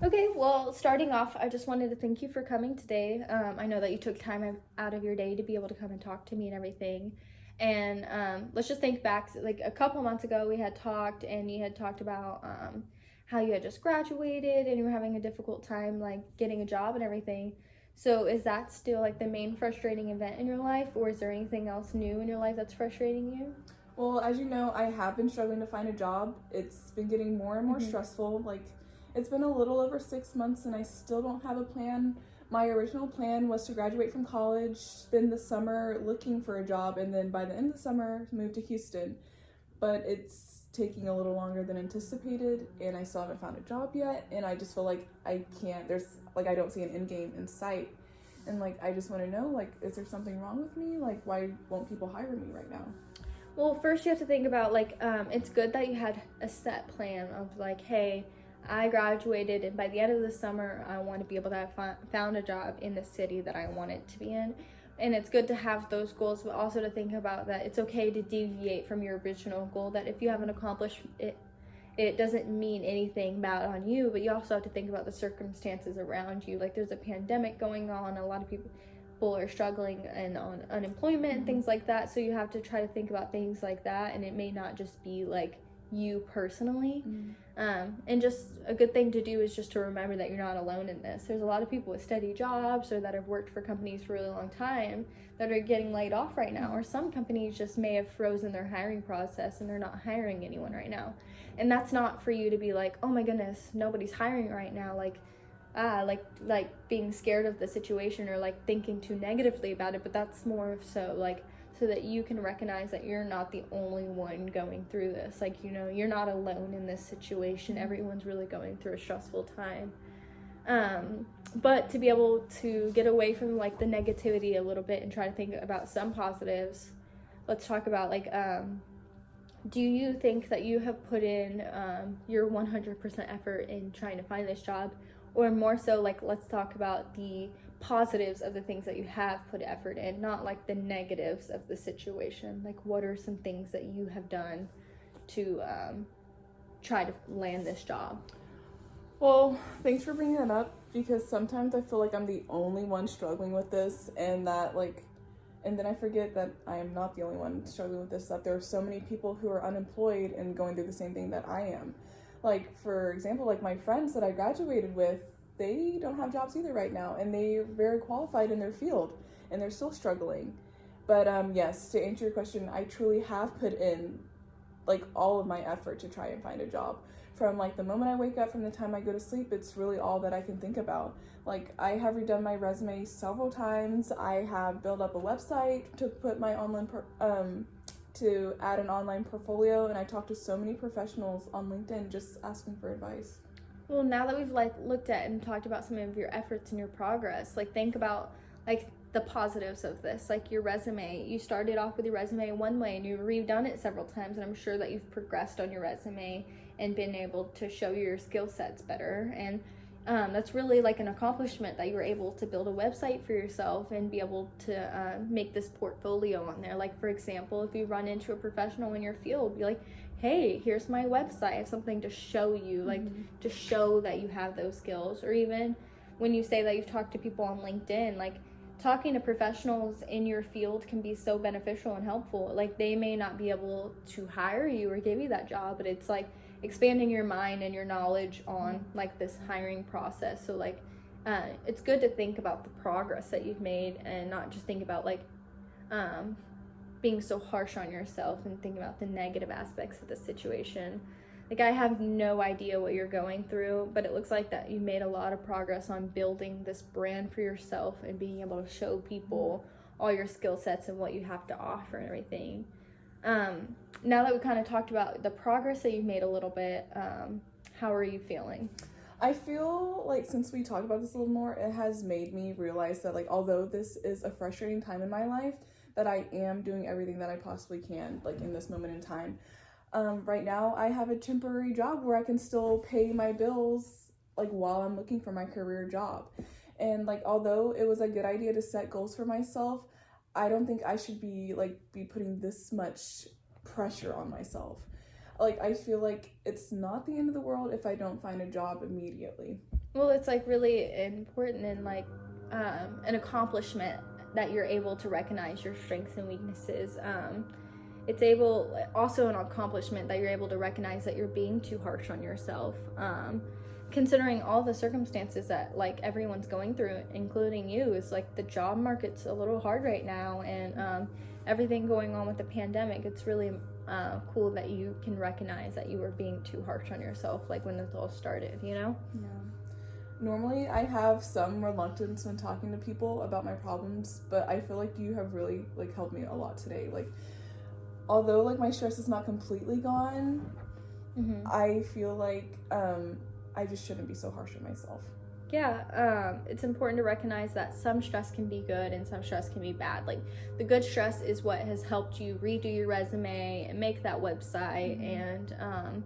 Okay, well, starting off, I just wanted to thank you for coming today. I know that you took time out of your day to be able to come and talk to me and everything. And let's just think back, like a couple months ago, we had talked, and you had talked about how you had just graduated and you were having a difficult time, like getting a job and everything. So, is that still like the main frustrating event in your life, or is there anything else new in your life that's frustrating you? Well, as you know, I have been struggling to find a job. It's been getting more and more Mm-hmm. stressful. It's been a little over 6 months and I still don't have a plan. My original plan was to graduate from college, spend the summer looking for a job, and then by the end of the summer, move to Houston. But it's taking a little longer than anticipated, and I still haven't found a job yet. And I just feel like I can't, I don't see an end game in sight. And I just want to know, is there something wrong with me? Why won't people hire me right now? Well, first you have to think about it's good that you had a set plan of like, hey, I graduated, and by the end of the summer, I want to be able to have found a job in the city that I wanted to be in. And it's good to have those goals, but also to think about that it's okay to deviate from your original goal. That if you haven't accomplished it, it doesn't mean anything bad on you, but you also have to think about the circumstances around you. Like there's a pandemic going on, a lot of people are struggling and on unemployment and things like that. So you have to try to think about things like that, and it may not just be like you personally. And just a good thing to do is just to remember that you're not alone in this. There's a lot of people with steady jobs or that have worked for companies for a really long time that are getting laid off right now, or some companies just may have frozen their hiring process and they're not hiring anyone right now. And that's not for you to be like, oh my goodness, nobody's hiring right now, like being scared of the situation or like thinking too negatively about it. But that's more of so that you can recognize that you're not the only one going through this. Like, you're not alone in this situation. Everyone's really going through a stressful time. But to be able to get away from like the negativity a little bit and try to think about some positives, let's talk about do you think that you have put in your 100% effort in trying to find this job? Or more so, like, let's talk about the positives of the things that you have put effort in, not like the negatives of the situation. Like, what are some things that you have done to try to land this job? Well, thanks for bringing that up because sometimes I feel like I'm the only one struggling with this, and then I forget that I am not the only one struggling with this, that there are so many people who are unemployed and going through the same thing that I am. For example, my friends that I graduated with, they don't have jobs either right now, and they're very qualified in their field, and they're still struggling. But yes, to answer your question, I truly have put in all of my effort to try and find a job. From the moment I wake up, from the time I go to sleep, it's really all that I can think about. I have redone my resume several times. I have built up a website to put my to add an online portfolio, and I talked to so many professionals on LinkedIn just asking for advice. Well, now that we've looked at and talked about some of your efforts and your progress, think about the positives of this. Like your resume, you started off with your resume one way and you've redone it several times, and I'm sure that you've progressed on your resume and been able to show your skill sets better. And that's really like an accomplishment that you were able to build a website for yourself and be able to make this portfolio on there. Like, for example, if you run into a professional in your field, be like, hey, here's my website. I have something to show you, to show that you have those skills. Or even when you say that you've talked to people on LinkedIn, talking to professionals in your field can be so beneficial and helpful. They may not be able to hire you or give you that job, but it's expanding your mind and your knowledge on this hiring process. So it's good to think about the progress that you've made and not just think about being so harsh on yourself and thinking about the negative aspects of the situation. I have no idea what you're going through, but it looks like that you made a lot of progress on building this brand for yourself and being able to show people all your skill sets and what you have to offer and everything. Now that we kind of talked about the progress that you've made a little bit, how are you feeling? I feel like since we talked about this a little more, it has made me realize that although this is a frustrating time in my life, that I am doing everything that I possibly can in this moment in time. Right now I have a temporary job where I can still pay my bills while I'm looking for my career job. And although it was a good idea to set goals for myself, I don't think I should be putting this much pressure on myself. I feel like it's not the end of the world if I don't find a job immediately. Well, it's like really important and like an accomplishment that you're able to recognize your strengths and weaknesses. It's also an accomplishment that you're able to recognize that you're being too harsh on yourself. Considering all the circumstances that like everyone's going through, including you, is like the job market's a little hard right now, and everything going on with the pandemic. It's really cool that you can recognize that you were being too harsh on yourself, like when this all started, you know? Yeah. Normally, I have some reluctance when talking to people about my problems, but I feel like you have really like helped me a lot today. Like, although like my stress is not completely gone, I feel like I just shouldn't be so harsh on myself. Yeah, it's important to recognize that some stress can be good and some stress can be bad. Like the good stress is what has helped you redo your resume and make that website and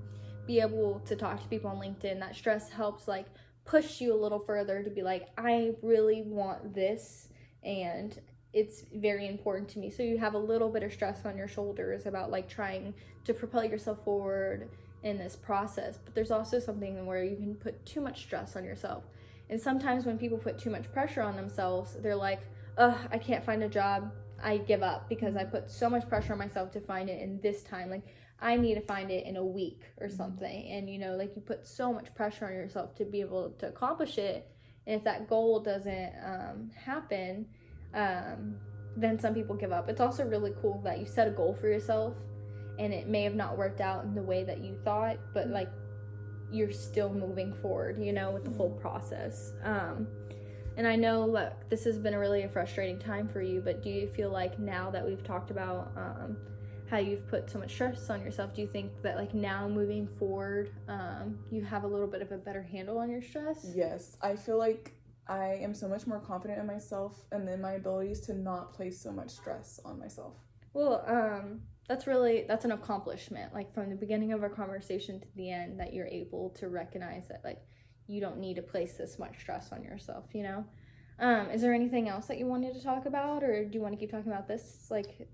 be able to talk to people on LinkedIn. That stress helps like push you a little further to be like, I really want this and it's very important to me. So you have a little bit of stress on your shoulders about like trying to propel yourself forward in this process. But there's also something where you can put too much stress on yourself. And sometimes when people put too much pressure on themselves, they're like, ugh, I can't find a job. I give up because I put so much pressure on myself to find it in this time. Like I need to find it in a week or something. And, you know, like you put so much pressure on yourself to be able to accomplish it. And if that goal doesn't happen, then some people give up. It's also really cool that you set a goal for yourself and it may have not worked out in the way that you thought, but like you're still moving forward, you know, with the whole process. And I know, look, this has been a frustrating time for you, but do you feel like now that we've talked about how you've put so much stress on yourself, do you think that like now moving forward, you have a little bit of a better handle on your stress? Yes, I feel like I am so much more confident in myself and in my abilities to not place so much stress on myself. Well, that's an accomplishment, like from the beginning of our conversation to the end, that you're able to recognize that like you don't need to place this much stress on yourself, you know? Is there anything else that you wanted to talk about, or do you want to keep talking about this? Like,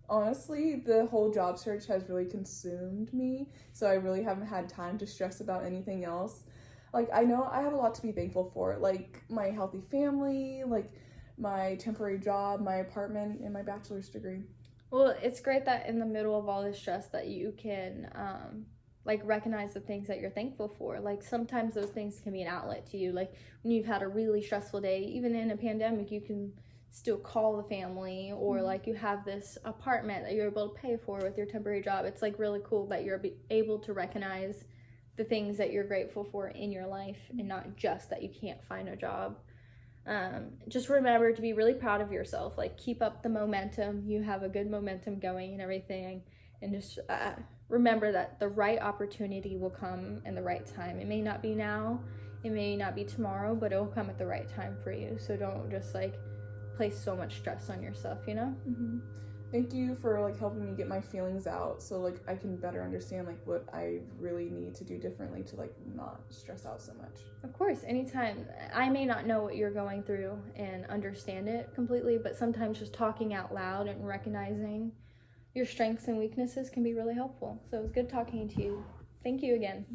honestly, the whole job search has really consumed me, so I really haven't had time to stress about anything else. Like, I know I have a lot to be thankful for, like my healthy family, like my temporary job, my apartment, and my bachelor's degree. Well, it's great that in the middle of all this stress that you can like recognize the things that you're thankful for. Like sometimes those things can be an outlet to you. Like when you've had a really stressful day, even in a pandemic, you can still call the family, or like you have this apartment that you're able to pay for with your temporary job. It's like really cool that you're able to recognize the things that you're grateful for in your life and not just that you can't find a job. Just remember to be really proud of yourself. Like keep up the momentum. You have a good momentum going and everything, and just remember that the right opportunity will come in the right time. It may not be now, it may not be tomorrow, but it will come at the right time for you. So don't just like place so much stress on yourself, you know? Thank you for like helping me get my feelings out, so like I can better understand like what I really need to do differently to like not stress out so much. Of course, anytime. I may not know what you're going through and understand it completely, but sometimes just talking out loud and recognizing your strengths and weaknesses can be really helpful. So it was good talking to you. Thank you again.